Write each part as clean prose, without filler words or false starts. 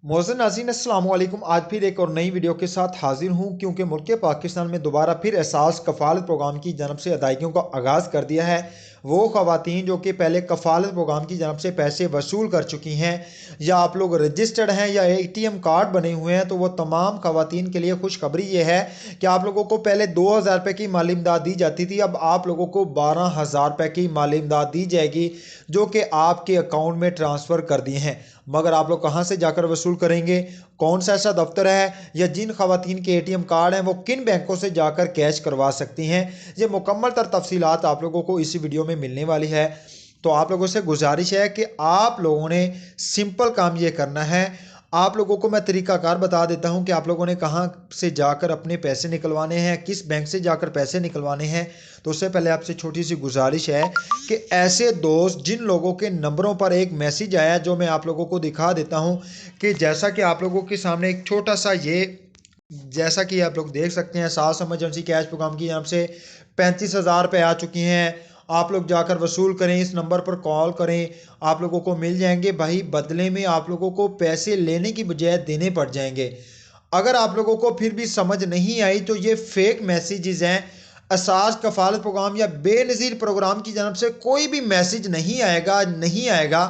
मोहसिन नाज़रीन अस्सलाम वालेकुम। आज फिर एक और नई वीडियो के साथ हाजिर हूँ क्योंकि मुल्क पाकिस्तान में दोबारा फिर एहसास कफ़ालत प्रोग्राम की जानब से अदायगियों का आगाज़ कर दिया है। वो ख़वातीन जो कि पहले कफ़ालत प्रोग्राम की जानब से पैसे वसूल कर चुकी हैं या आप लोग रजिस्टर्ड हैं या ATM कार्ड बने हुए हैं, तो वो तमाम ख़वातीन के लिए खुशखबरी ये है कि आप लोगों को पहले 2,000 रुपये की माली इमदाद दी जाती थी, अब आप लोगों को 12,000 रुपये की माली इमदाद दी जाएगी जो कि आपके अकाउंट में ट्रांसफ़र कर दिए हैं। मगर आप लोग कहाँ से जाकर वसूल करेंगे, कौन सा ऐसा दफ्तर है या जिन खवातीन के ATM कार्ड हैं वो किन बैंकों से जाकर कैश करवा सकती हैं, ये मुकम्मल तर तफसीलात आप लोगों को इसी वीडियो में मिलने वाली है। तो आप लोगों से गुजारिश है कि आप लोगों ने सिंपल काम ये करना है। आप लोगों को मैं तरीकाकार बता देता हूं कि आप लोगों ने कहां से जाकर अपने पैसे निकलवाने हैं, किस बैंक से जाकर पैसे निकलवाने हैं। तो उससे पहले आपसे छोटी सी गुजारिश है कि ऐसे दोस्त जिन लोगों के नंबरों पर एक मैसेज आया जो मैं आप लोगों को दिखा देता हूं कि जैसा कि आप लोगों के सामने एक छोटा सा ये, जैसा कि आप लोग देख सकते हैं, सास इमरजेंसी कैश प्रोग्राम की यहाँ से 35,000 रुपये आ चुकी हैं। आप लोग जाकर वसूल करें, इस नंबर पर कॉल करें, आप लोगों को मिल जाएंगे। भाई बदले में आप लोगों को पैसे लेने की बजाय देने पड़ जाएंगे। अगर आप लोगों को फिर भी समझ नहीं आई तो ये फेक मैसेजेस हैं। असास कफालत प्रोग्राम या बेनज़ीर प्रोग्राम की जानब से कोई भी मैसेज नहीं आएगा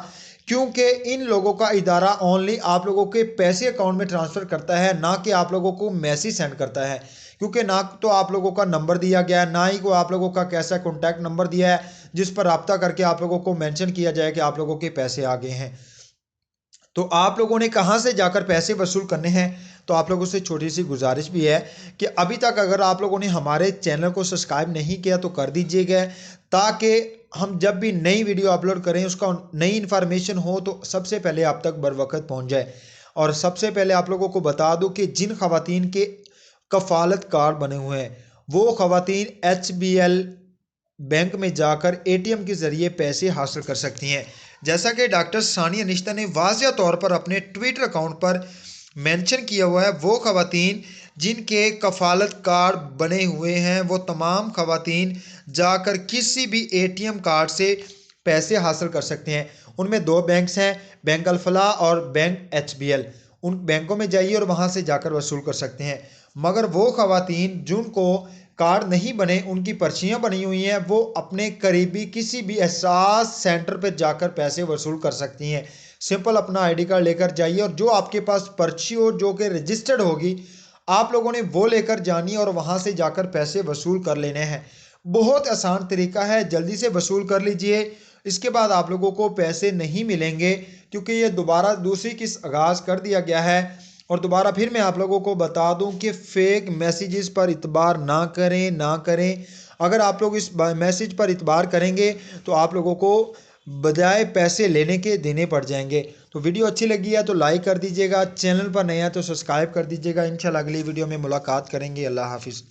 क्योंकि इन लोगों का इदारा ओनली आप लोगों के पैसे अकाउंट में ट्रांसफ़र करता है, ना कि आप लोगों को मैसेज सेंड करता है। क्योंकि ना तो आप लोगों का नंबर दिया गया है, ना ही को आप लोगों का कैसा कॉन्टैक्ट नंबर दिया है जिस पर रब्ता करके आप लोगों को मेंशन किया जाए कि आप लोगों के पैसे आ गए हैं। तो आप लोगों ने कहां से जाकर पैसे वसूल करने हैं, तो आप लोगों से छोटी सी गुजारिश भी है कि अभी तक अगर आप लोगों ने हमारे चैनल को सब्सक्राइब नहीं किया तो कर दीजिएगा, ताकि हम जब भी नई वीडियो अपलोड करें उसका नई इन्फॉर्मेशन हो तो सबसे पहले आप तक बर वक्त पहुंच जाए। और सबसे पहले आप लोगों को बता दूं कि जिन खवातीन के कफ़ालत कार्ड बने हुए हैं वो खवातीन HBL बैंक में जाकर ATM के ज़रिए पैसे हासिल कर सकती हैं। जैसा कि डॉक्टर सानिया निश्ता ने वाज़िया तौर पर अपने ट्विटर अकाउंट पर मेंशन किया हुआ है, वो खवातीन जिनके कफ़ालत कार्ड बने हुए हैं वो तमाम खवातीन जाकर किसी भी ATM कार्ड से पैसे हासिल कर सकते हैं। उनमें दो बैंक्स हैं, बैंक अल-फलाह और बैंक HBL। उन बैंकों में जाइए और वहाँ से जाकर वसूल कर सकते हैं। मगर वो खवातीन जिनको कार्ड नहीं बने, उनकी पर्चियाँ बनी हुई हैं, वो अपने करीबी किसी भी एहसास सेंटर पर जाकर पैसे वसूल कर सकती हैं। सिंपल अपना ID कार्ड लेकर जाइए और जो आपके पास पर्ची हो जो कि रजिस्टर्ड होगी आप लोगों ने वो लेकर जानी और वहाँ से जाकर पैसे वसूल कर लेने हैं। बहुत आसान तरीका है, जल्दी से वसूल कर लीजिए। इसके बाद आप लोगों को पैसे नहीं मिलेंगे क्योंकि ये दोबारा दूसरी किस्त आगाज़ कर दिया गया है। और दोबारा फिर मैं आप लोगों को बता दूं कि फेक मैसेजेस पर इतबार ना करें। अगर आप लोग इस मैसेज पर इतबार करेंगे तो आप लोगों को बजाय पैसे लेने के देने पड़ जाएंगे। तो वीडियो अच्छी लगी है तो लाइक कर दीजिएगा, चैनल पर नया है तो सब्सक्राइब कर दीजिएगा। इंशाल्लाह अगली वीडियो में मुलाकात करेंगे। अल्लाह हाफिज़।